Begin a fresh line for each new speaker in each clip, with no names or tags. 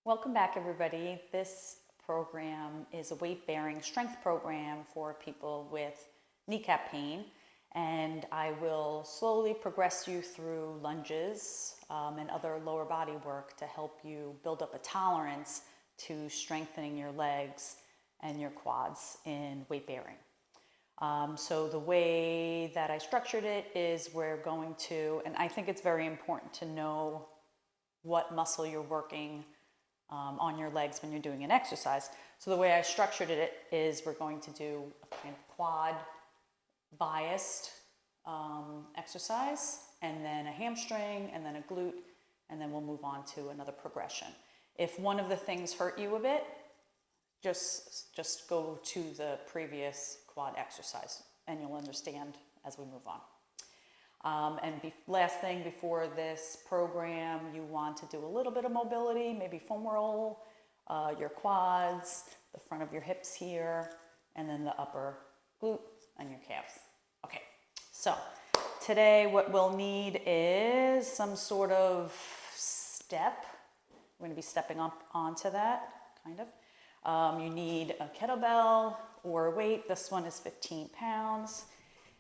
Welcome back, everybody. This program is a weight-bearing strength program for people with kneecap pain, and I will slowly progress you through lunges and other lower body work to help you build up a tolerance to strengthening your legs and your quads in weight-bearing. So the way that I structured it is we're going to, and I think it's very important to know what muscle you're working on your legs when you're doing an exercise. So the way I structured it is we're going to do a kind of quad biased exercise, and then a hamstring, and then a glute, and then we'll move on to another progression. If one of the things hurt you a bit, just go to the previous quad exercise and you'll understand as we move on. Last thing before this program, you want to do a little bit of mobility, maybe foam roll, your quads, the front of your hips here, and then the upper glute and your calves. Okay, so today what we'll need is some sort of step. We're going to be stepping up onto that, kind of. You need a kettlebell or a weight. This one is 15 pounds.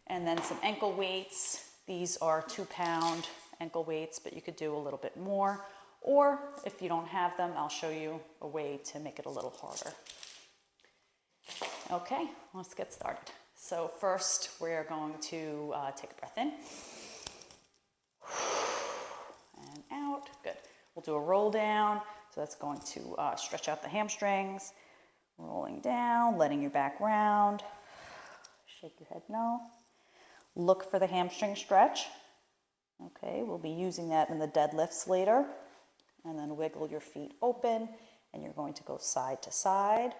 And then some ankle weights. These are 2-pound ankle weights, but you could do a little bit more. Or if you don't have them, I'll show you a way to make it a little harder. Okay, let's get started. So first, we're going to take a breath in. And out. Good. We'll do a roll down. So that's going to stretch out the hamstrings. Rolling down, letting your back round. Shake your head no. Look for the hamstring stretch. Okay, we'll be using that in the deadlifts later. And then wiggle your feet open, and you're going to go side to side.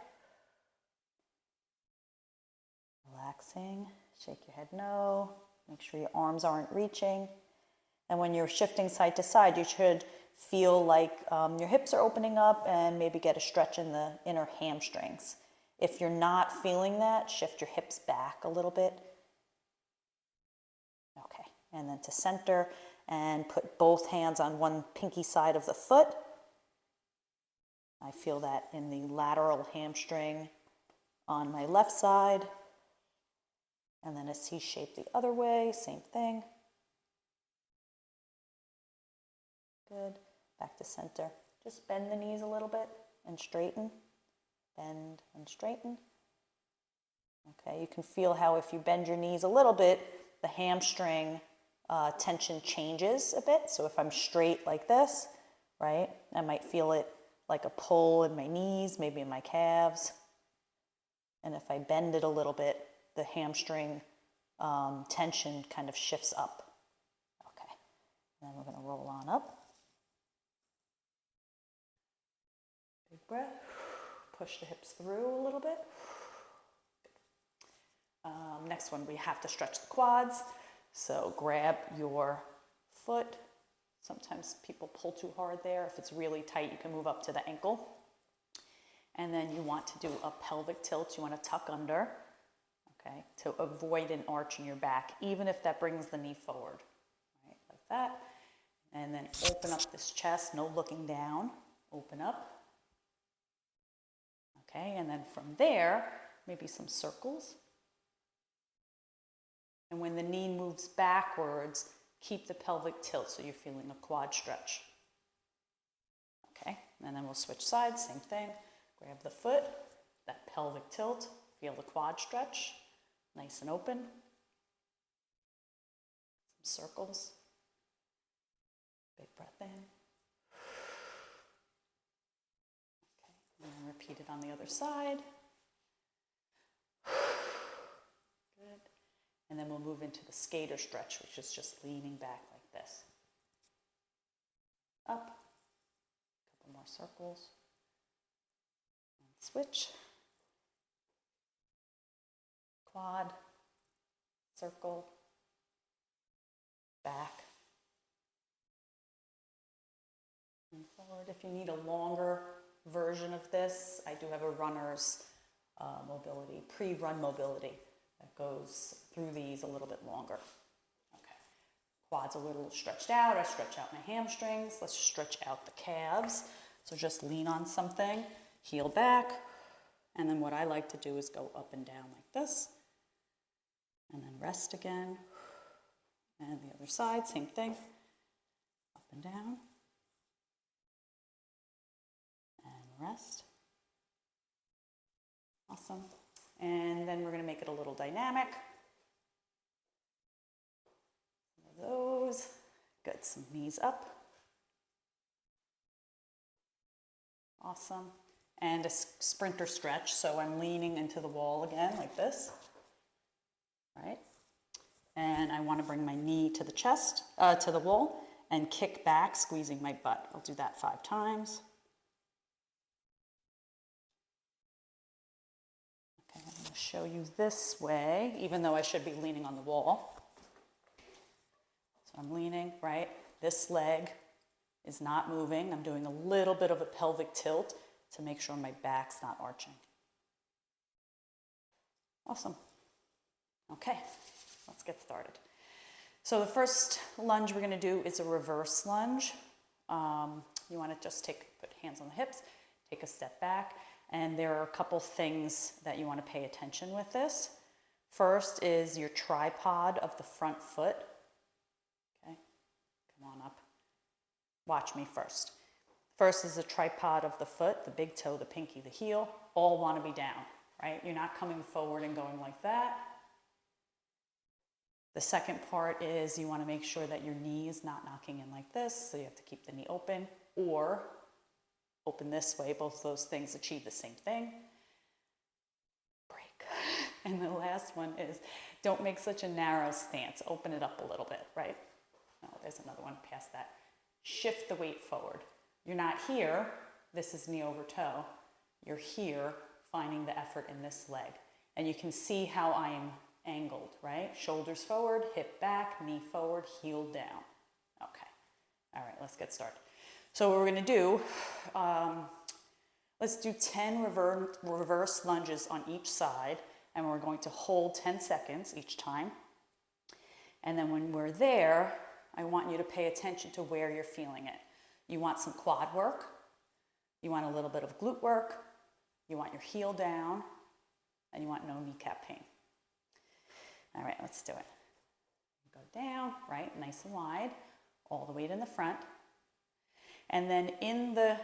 Relaxing, shake your head no. Make sure your arms aren't reaching. And when you're shifting side to side, you should feel like your hips are opening up and maybe get a stretch in the inner hamstrings. If you're not feeling that, shift your hips back a little bit. Okay, and then to center and put both hands on one pinky side of the foot. I feel that in the lateral hamstring on my left side. And then a C shape the other way, same thing. Good, back to center. Just bend the knees a little bit and straighten. Bend and straighten. Okay, you can feel how if you bend your knees a little bit, the hamstring tension changes a bit. So if I'm straight like this, right, I might feel it like a pull in my knees, maybe in my calves. And if I bend it a little bit, the hamstring tension kind of shifts up. Okay, and then we're going to roll on up. Big breath. Push the hips through a little bit. Next one, we have to stretch the quads. So grab your foot. Sometimes people pull too hard there. If it's really tight, you can move up to the ankle. And then you want to do a pelvic tilt. You want to tuck under, okay, to avoid an arch in your back, even if that brings the knee forward, right, like that. And then open up this chest, no looking down. Open up. Okay, and then from there, maybe some circles. And when the knee moves backwards, keep the pelvic tilt so you're feeling a quad stretch. Okay, and then we'll switch sides, same thing. Grab the foot, that pelvic tilt, feel the quad stretch, nice and open. Some circles. Big breath in. Okay, and then repeat it on the other side. Good. And then we'll move into the skater stretch, which is just leaning back like this. Up. A couple more circles. And switch. Quad. Circle. Back. And forward. If you need a longer version of this, I do have a runner's mobility, pre-run mobility. That goes through these a little bit longer. Okay. Quads a little stretched out. I stretch out my hamstrings. Let's stretch out the calves. So just lean on something, heel back, and then what I like to do is go up and down like this, and then rest again, and the other side, same thing, up and down, and rest. Awesome. And then we're going to make it a little dynamic. Those. Good. Some knees up. Awesome. And a sprinter stretch. So I'm leaning into the wall again like this. Right? And I want to bring my knee to the chest, to the wall, and kick back, squeezing my butt. I'll do that 5 times. Okay, I'm going to show you this way, even though I should be leaning on the wall. So I'm leaning, right? This leg is not moving. I'm doing a little bit of a pelvic tilt to make sure my back's not arching. Awesome. Okay, let's get started. So the first lunge we're going to do is a reverse lunge. You want to just put hands on the hips, take a step back, and there are a couple things that you want to pay attention with this. First is your tripod of the front foot. Okay, come on up. Watch me first. First is the tripod of the foot, the big toe, the pinky, the heel, all want to be down, right? You're not coming forward and going like that. The second part is you want to make sure that your knee is not knocking in like this, so you have to keep the knee open, or open this way. Both of those things achieve the same thing. Break. And the last one is don't make such a narrow stance. Open it up a little bit, right? Oh, there's another one past that. Shift the weight forward. You're not here. This is knee over toe. You're here finding the effort in this leg. And you can see how I am angled, right? Shoulders forward, hip back, knee forward, heel down. Okay. All right, let's get started. So what we're going to do, let's do 10 reverse lunges on each side, and we're going to hold 10 seconds each time. And then when we're there, I want you to pay attention to where you're feeling it. You want some quad work. You want a little bit of glute work. You want your heel down, and you want no kneecap pain. All right, let's do it. Go down, right, nice and wide, all the way to the front. And then in the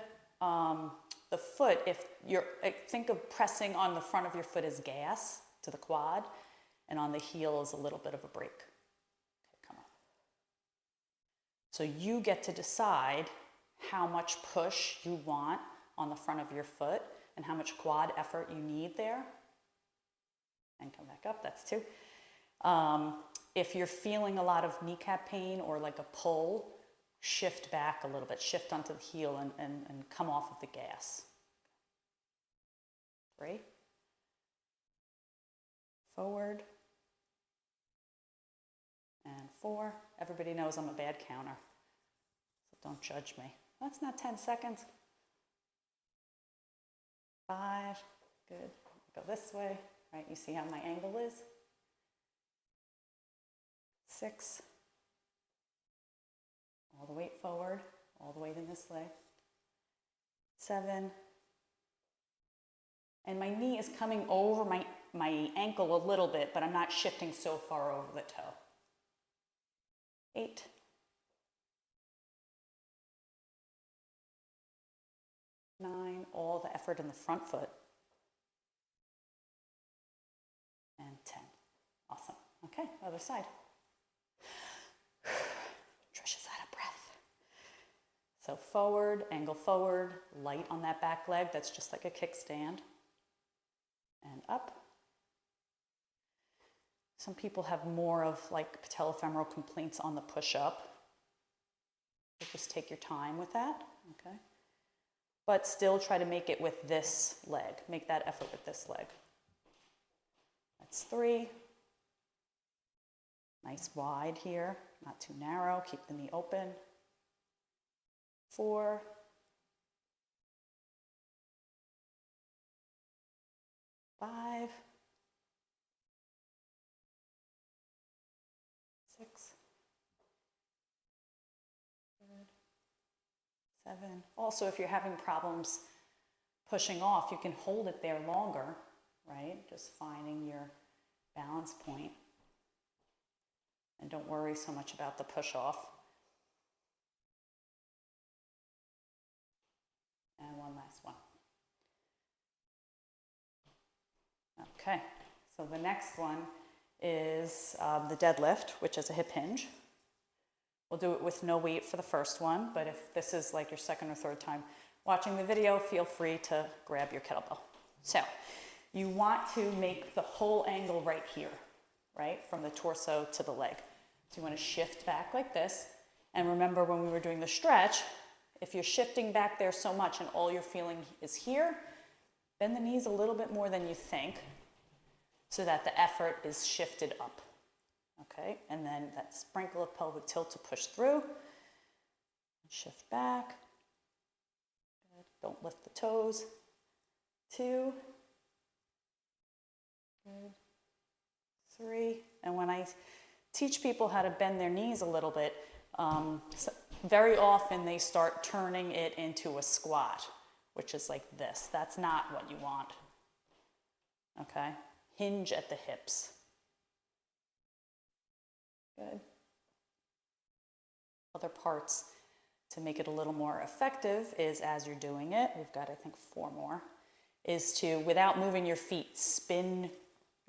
foot, if you're, think of pressing on the front of your foot as gas to the quad, and on the heel is a little bit of a brake. Okay, come on. So you get to decide how much push you want on the front of your foot and how much quad effort you need there. And come back up, that's 2. If you're feeling a lot of kneecap pain or like a pull, shift back a little bit, shift onto the heel and come off of the gas. 3. Forward. And 4. Everybody knows I'm a bad counter, so don't judge me. That's not 10 seconds. 5. Good. Go this way, right? You see how my angle is? 6. All the weight forward, all the weight in this leg. 7. And my knee is coming over my ankle a little bit, but I'm not shifting so far over the toe. 8. 9. All the effort in the front foot. And 10. Awesome. Okay, other side. Trish is out of breath. So forward, angle forward, light on that back leg. That's just like a kickstand. And up. Some people have more of like patellofemoral complaints on the push-up. So just take your time with that, okay? But still try to make it with this leg. Make that effort with this leg. That's 3. Nice wide here, not too narrow. Keep the knee open. 4. 5. 6. 7. 7. Also, if you're having problems pushing off, you can hold it there longer, right? Just finding your balance point. And don't worry so much about the push off. And one last one. Okay, so the next one is the deadlift, which is a hip hinge. We'll do it with no weight for the first one, but if this is like your second or third time watching the video, feel free to grab your kettlebell. So you want to make the whole angle right here, right? From the torso to the leg. So you want to shift back like this. And remember when we were doing the stretch, if you're shifting back there so much and all you're feeling is here, bend the knees a little bit more than you think so that the effort is shifted up. Okay, and then that sprinkle of pelvic tilt to push through. Shift back. Good. Don't lift the toes. 2. Good. 3. And when I teach people how to bend their knees a little bit, very often they start turning it into a squat, which is like this. That's not what you want. Okay? Hinge at the hips. Good. Other parts to make it a little more effective is as you're doing it, we've got I think 4 more, is to, without moving your feet, spin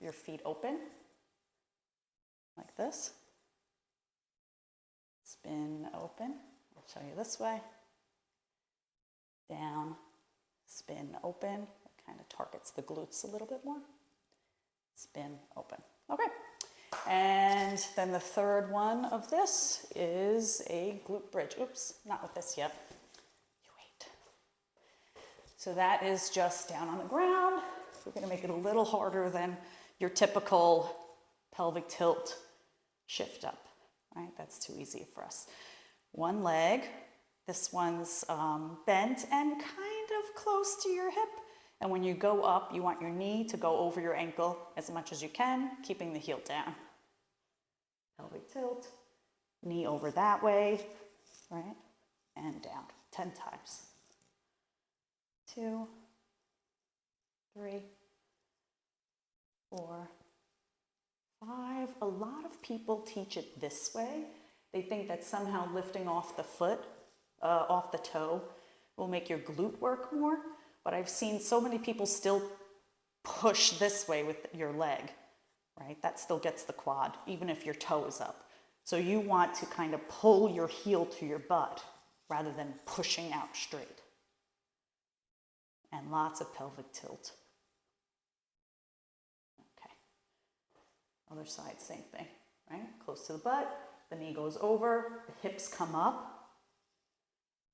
your feet open like this. Spin open. I'll show you this way. Down, spin open. It kind of targets the glutes a little bit more. Spin open. Okay. And then the third one of this is a glute bridge. Oops, not with this yet. You wait. So that is just down on the ground. We're going to make it a little harder than your typical pelvic tilt shift up, right? That's too easy for us. One leg. This one's bent and kind of close to your hip. And when you go up, you want your knee to go over your ankle as much as you can, keeping the heel down. Pelvic tilt, knee over that way, right? And down 10 times. 2, 3, 4, 5. A lot of people teach it this way. They think that somehow lifting off the foot, off the toe, will make your glute work more. But I've seen so many people still push this way with your leg, right? That still gets the quad, even if your toe is up. So you want to kind of pull your heel to your butt rather than pushing out straight. And lots of pelvic tilt. Okay. Other side, same thing, right? Close to the butt, the knee goes over, the hips come up.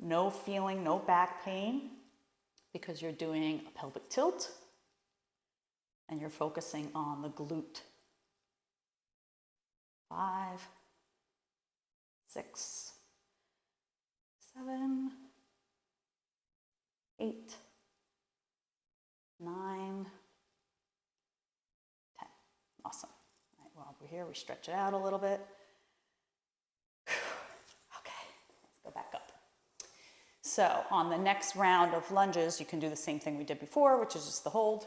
No feeling, no back pain, because you're doing a pelvic tilt and you're focusing on the glute. 5, 6, 7, 8, 9, 10. Awesome. All right, well, over here, we stretch it out a little bit. Okay, let's go back up. So on the next round of lunges, you can do the same thing we did before, which is just the hold,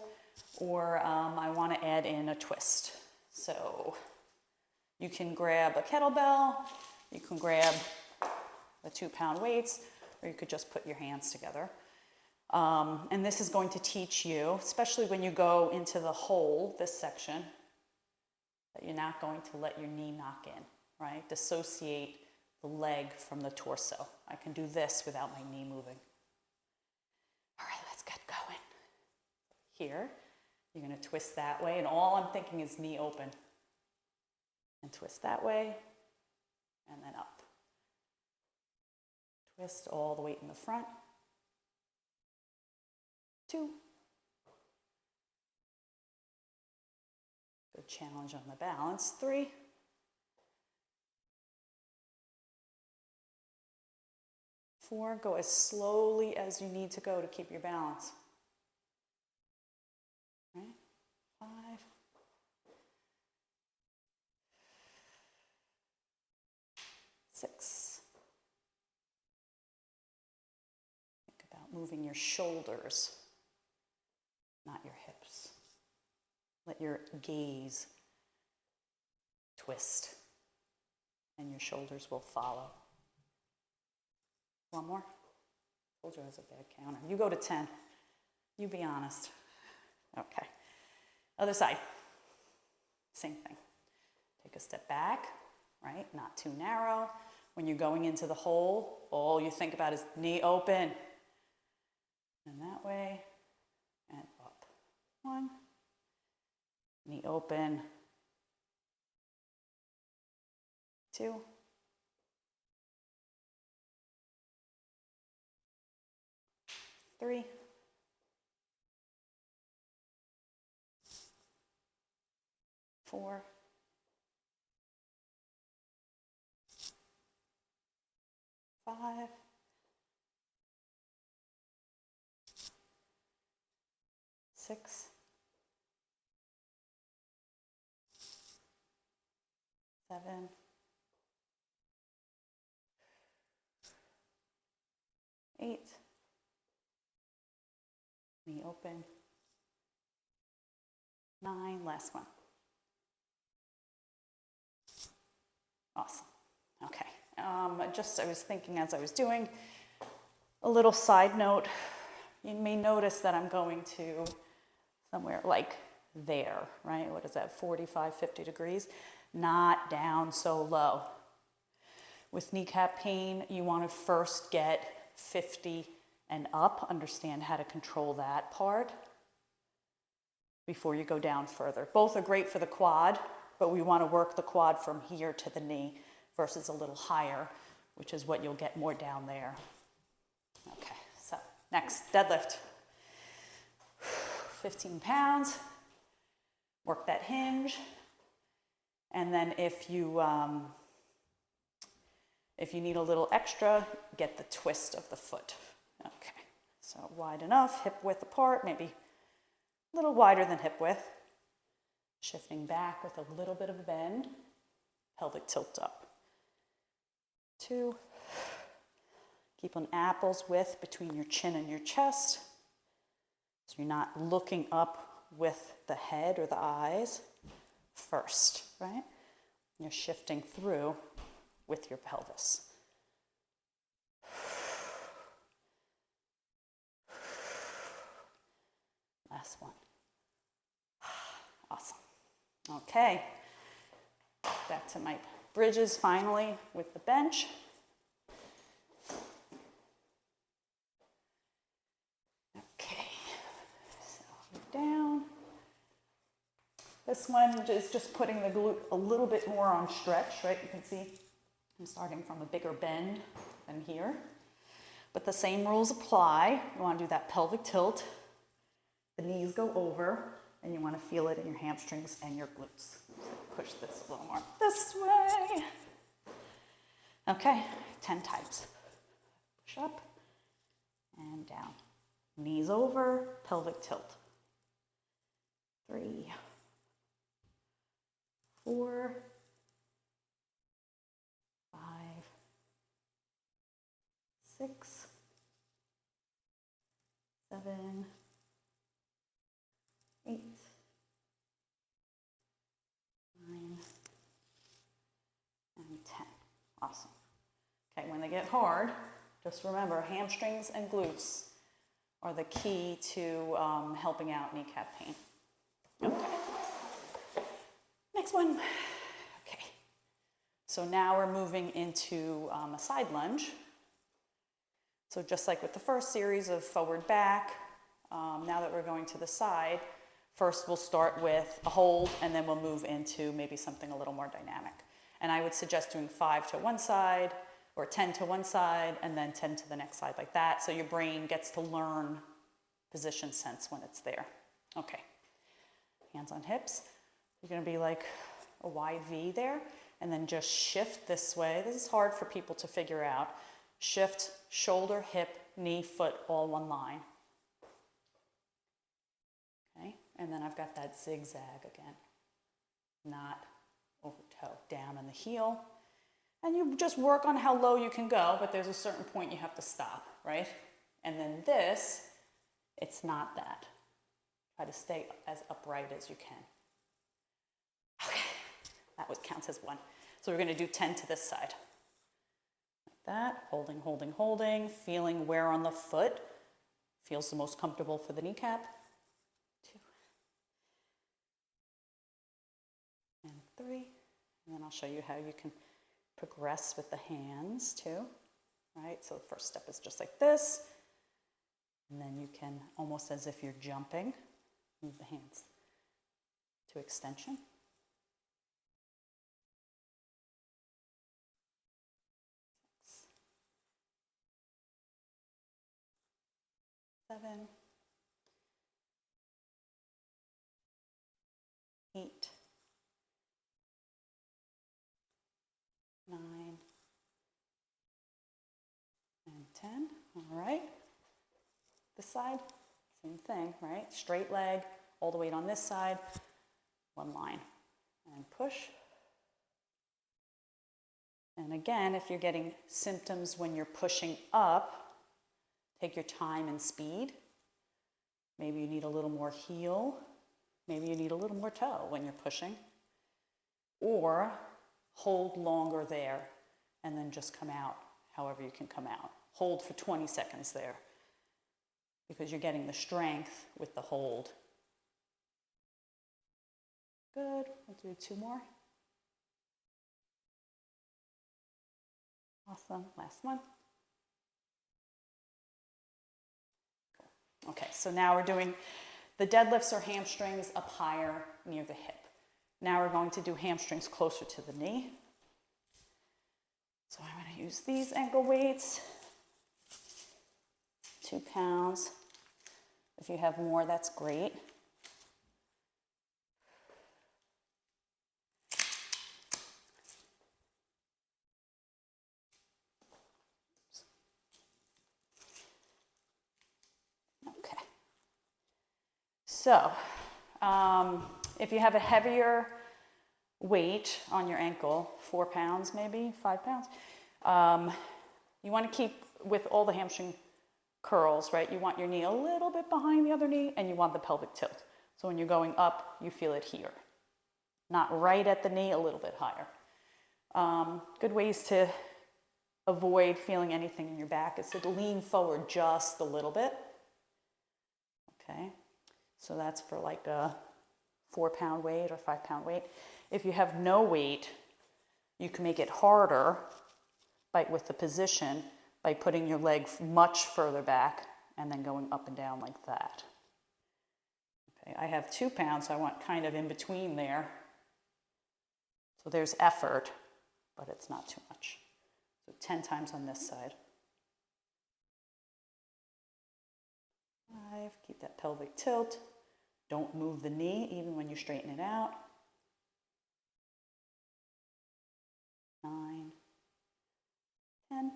or I want to add in a twist. So you can grab a kettlebell, you can grab the 2-pound weights, or you could just put your hands together. And this is going to teach you, especially when you go into the hole, this section, that you're not going to let your knee knock in, right? Dissociate the leg from the torso. I can do this without my knee moving. All right, let's get going. Here, you're going to twist that way, and all I'm thinking is knee open. And twist that way, and then up. Twist all the weight in the front. 2. Good challenge on the balance. 3. 4, go as slowly as you need to go to keep your balance. Right? 5. 6. moving your shoulders, not your hips. Let your gaze twist, and your shoulders will follow. One more. Told you I was a bad counter. You go to 10. You be honest. Okay. Other side. Same thing. Take a step back, right? Not too narrow. When you're going into the hole, all you think about is knee open. And that way, and up. 1. Knee open. 2. 3. 4. 5. 6. 7. 8. Knee open. 9. Last one. Awesome. Okay. I was thinking as I was doing, a little side note. You may notice that I'm going to somewhere like there, right? What is that, 45, 50 degrees? Not down so low. With kneecap pain, you want to first get 50 and up, understand how to control that part before you go down further. Both are great for the quad, but we want to work the quad from here to the knee versus a little higher, which is what you'll get more down there. Okay, so next, deadlift. 15 pounds, work that hinge, and then if you need a little extra, get the twist of the foot. Okay, so wide enough, hip width apart, maybe a little wider than hip width. Shifting back with a little bit of a bend, pelvic tilt up. 2. Keep an apple's width between your chin and your chest. So you're not looking up with the head or the eyes first, right? You're shifting through with your pelvis. Last one. Awesome. Okay. Back to my bridges finally with the bench. Okay. So down. This one is just putting the glute a little bit more on stretch, right? You can see I'm starting from a bigger bend than here. But the same rules apply. You want to do that pelvic tilt. The knees go over, and you want to feel it in your hamstrings and your glutes. So push this a little more this way. Okay, 10 times. Push up and down. Knees over, pelvic tilt. 3, 4, 5, 6, 7, 8, 9, and 10. Awesome. Okay, when they get hard, just remember hamstrings and glutes are the key to helping out kneecap pain. Okay. Next one. Okay. So now we're moving into a side lunge. So just like with the first series of forward back, now that we're going to the side, first we'll start with a hold and then we'll move into maybe something a little more dynamic. And I would suggest doing 5 to one side or 10 to one side and then 10 to the next side like that, so your brain gets to learn position sense when it's there. Okay. Hands on hips. You're going to be like a wide V there, and then just shift this way. This is hard for people to figure out. Shift shoulder, hip, knee, foot, all one line. Okay, and then I've got that zigzag again. Not over toe, down in the heel. And you just work on how low you can go, but there's a certain point you have to stop, right? And then this, it's not that. Try to stay as upright as you can. Okay, that counts as 1. So we're going to do 10 to this side. Like that, holding, holding, holding, feeling where on the foot feels the most comfortable for the kneecap. 2. And 3. And then I'll show you how you can progress with the hands too. Right, so the first step is just like this. And then you can, almost as if you're jumping, move the hands to extension. 6, 7, 8, 9, and 10. All right. This side, same thing, right? Straight leg, all the weight on this side, 1 line. And push. And again, if you're getting symptoms when you're pushing up, take your time and speed. Maybe you need a little more heel. Maybe you need a little more toe when you're pushing. Or hold longer there and then just come out however you can come out. Hold for 20 seconds there because you're getting the strength with the hold. Good. We'll do 2 more. Awesome. Last one. Cool. Okay, so now we're doing the deadlifts or hamstrings up higher near the hip. Now we're going to do hamstrings closer to the knee. So I'm going to use these ankle weights, 2 pounds. If you have more, that's great. Okay. So, if you have a heavier weight on your ankle, 4 pounds maybe, 5 pounds, you want to keep with all the hamstring curls, right? You want your knee a little bit behind the other knee and you want the pelvic tilt. So when you're going up, you feel it here. Not right at the knee, a little bit higher. Good ways to avoid feeling anything in your back is to lean forward just a little bit. Okay, so that's for like a 4 pound weight or 5 pound weight. If you have no weight, you can make it harder with the position by putting your leg much further back and then going up and down like that. Okay, I have 2 pounds, so I want kind of in between there. So there's effort, but it's not too much. So 10 times on this side. 5, keep that pelvic tilt. Don't move the knee even when you straighten it out. 9, 10,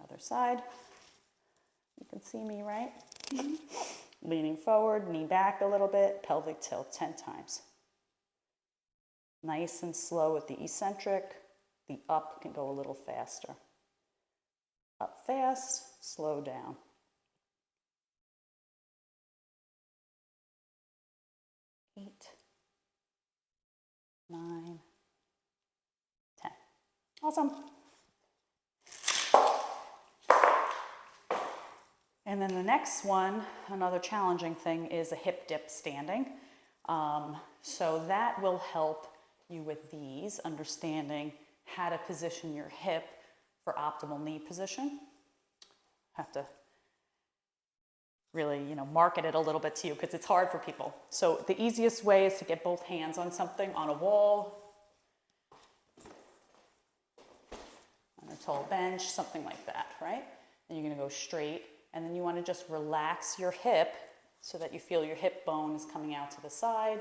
other side. You can see me, right? Leaning forward, knee back a little bit, pelvic tilt 10 times. Nice and slow with the eccentric. The up can go a little faster. Up fast, slow down. 8, 9, 10. Awesome. And then the next one, another challenging thing, is a hip dip standing. So that will help you with these, understanding how to position your hip for optimal knee position. Have to really, market it a little bit to you because it's hard for people. So the easiest way is to get both hands on something, on a wall, on a tall bench, something like that, right? And you're going to go straight, and then you want to just relax your hip so that you feel your hip bone is coming out to the side,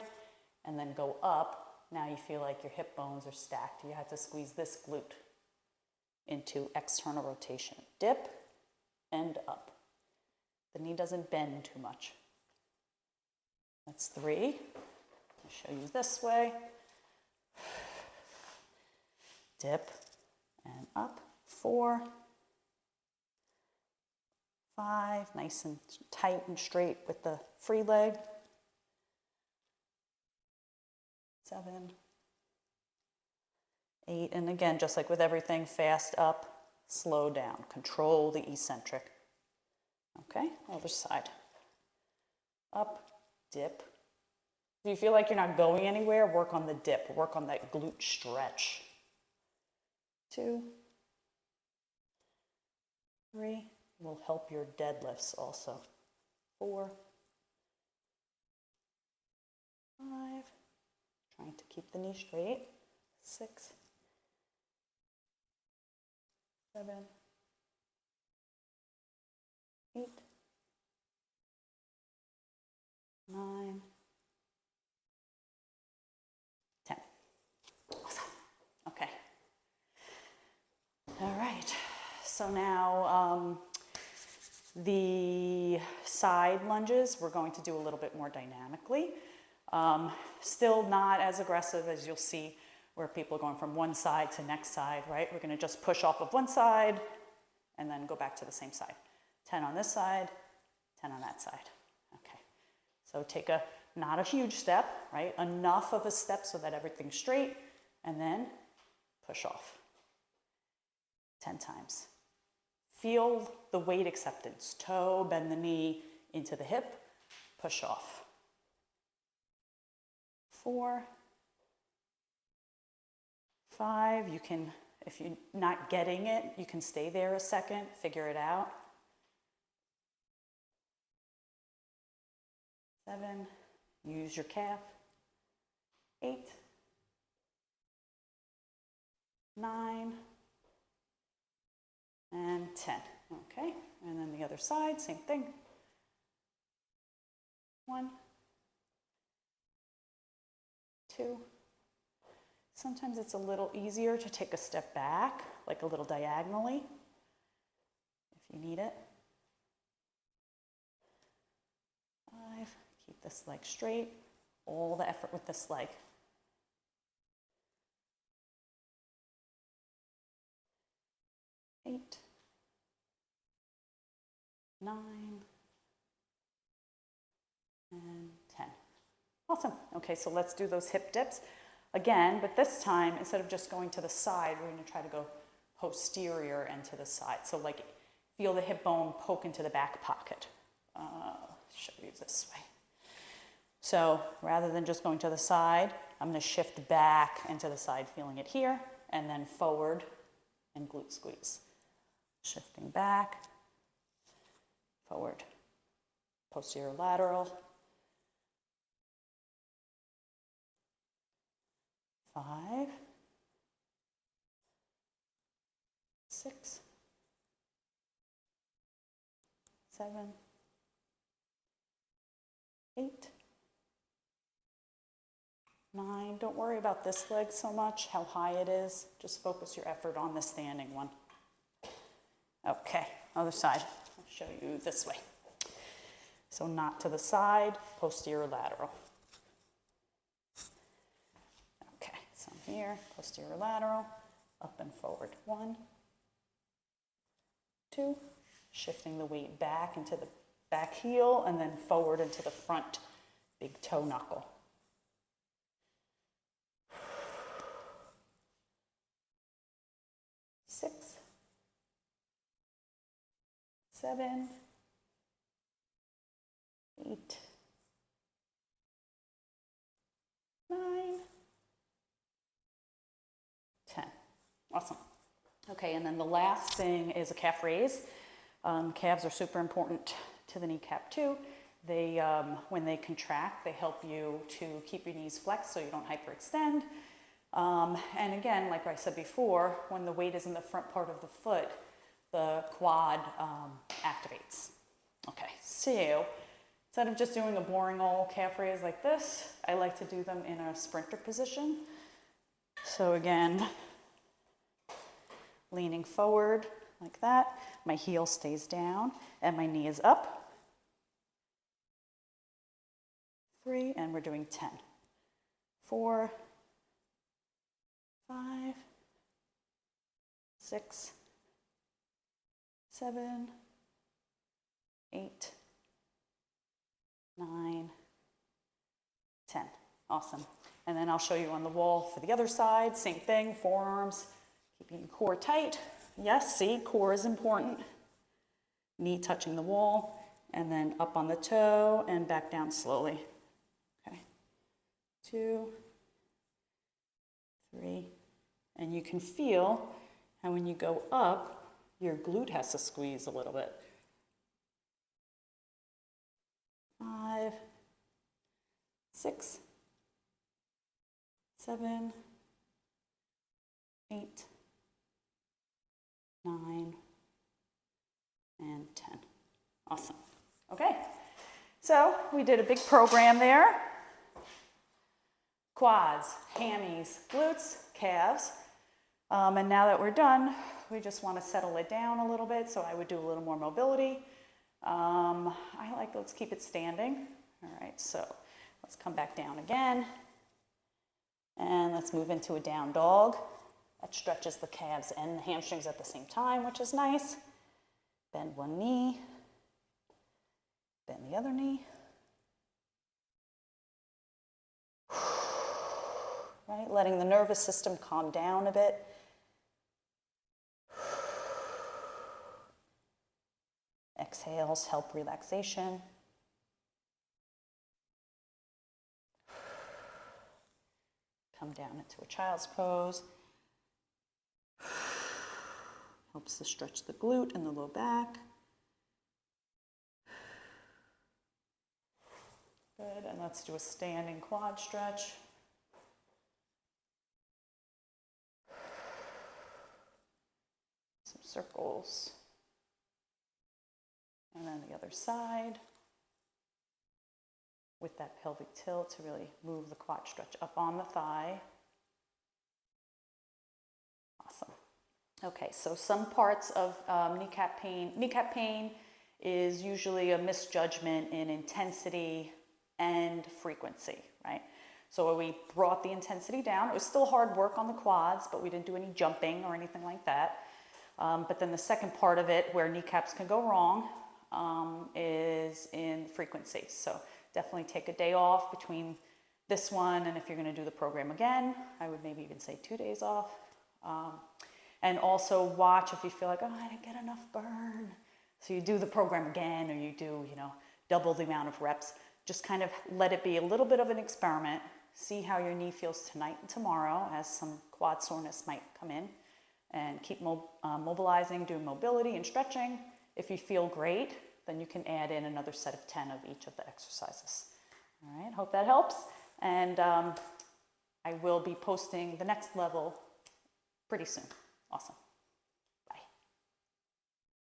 and then go up. Now you feel like your hip bones are stacked. You have to squeeze this glute into external rotation. Dip and up. The knee doesn't bend too much. That's 3. I'll show you this way. Dip and up. 4, 5, nice and tight and straight with the free leg. 7, 8, and again, just like with everything, fast up, slow down, control the eccentric. Okay, other side. Up, dip. If you feel like you're not going anywhere, work on the dip, work on that glute stretch. 2, 3, will help your deadlifts also. 4, 5, trying to keep the knee straight. 6, 7, 8, 9, 10. Awesome. Okay. All right. So now the side lunges, we're going to do a little bit more dynamically. Still not as aggressive as you'll see where people are going from one side to next side, right? We're going to just push off of one side and then go back to the same side. 10 on this side, 10 on that side. Okay. So take not a huge step, right? Enough of a step so that everything's straight, and then push off. 10 times. Feel the weight acceptance. Toe, bend the knee into the hip, push off. 4, 5, you can, if you're not getting it, you can stay there a second, figure it out. 7, use your calf. 8, 9, and 10. Okay, and then the other side, same thing. 1, 2. Sometimes it's a little easier to take a step back, like a little diagonally, if you need it. 5, keep this leg straight, all the effort with this leg. 8, 9, and 10. Awesome. Okay, so let's do those hip dips again, but this time, instead of just going to the side, we're going to try to go posterior and to the side. So like feel the hip bone poke into the back pocket. Show you this way. So rather than just going to the side, I'm going to shift back and to the side, feeling it here, and then forward and glute squeeze. Shifting back, forward, posterior lateral. 5, 6, 7, 8, 9. Don't worry about this leg so much, how high it is. Just focus your effort on the standing one. Okay, other side. I'll show you this way. So not to the side, posterior lateral. Okay, so here, posterior lateral, up and forward. 1, 2, shifting the weight back into the back heel and then forward into the front big toe knuckle. 6, 7, 8, 9, 10. Awesome. Okay, and then the last thing is a calf raise. Calves are super important to the kneecap too. They, when they contract, they help you to keep your knees flexed so you don't hyperextend. And again, like I said before, when the weight is in the front part of the foot, the quad activates. Okay, so instead of just doing a boring old calf raise like this, I like to do them in a sprinter position. So again, leaning forward like that, my heel stays down and my knee is up. 3, and we're doing 10. 4, 5, 6, 7, 8, 9, 10. Awesome. And then I'll show you on the wall for the other side, same thing, forearms, keeping core tight. Yes, see, core is important. Knee touching the wall, and then up on the toe and back down slowly. Okay, 2, 3, and you can feel how when you go up, your glute has to squeeze a little bit. 5, 6, 7, 8, 9, and 10. Awesome. Okay, so we did a big program there. Quads, hammies, glutes, calves. And now that we're done, we just want to settle it down a little bit, so I would do a little more mobility. Let's keep it standing. All right, so let's come back down again. And let's move into a down dog. That stretches the calves and the hamstrings at the same time, which is nice. Bend one knee, bend the other knee. Right, letting the nervous system calm down a bit. Exhales help relaxation. Come down into a child's pose. Helps to stretch the glute and the low back. Good, and let's do a standing quad stretch. Some circles. And then the other side. With that pelvic tilt to really move the quad stretch up on the thigh. Awesome. Okay, so some parts of kneecap pain. Kneecap pain is usually a misjudgment in intensity and frequency, right? So we brought the intensity down. It was still hard work on the quads, but we didn't do any jumping or anything like that. But then the second part of it, where kneecaps can go wrong, is in frequency. So definitely take a day off between this one, and if you're going to do the program again, I would maybe even say 2 days off. And also watch if you feel like, oh, I didn't get enough burn. So you do the program again, or you do, double the amount of reps. Just kind of let it be a little bit of an experiment. See how your knee feels tonight and tomorrow, as some quad soreness might come in. And keep mobilizing, doing mobility and stretching. If you feel great, then you can add in another set of 10 of each of the exercises. All right, hope that helps. And I will be posting the next level pretty soon. Awesome.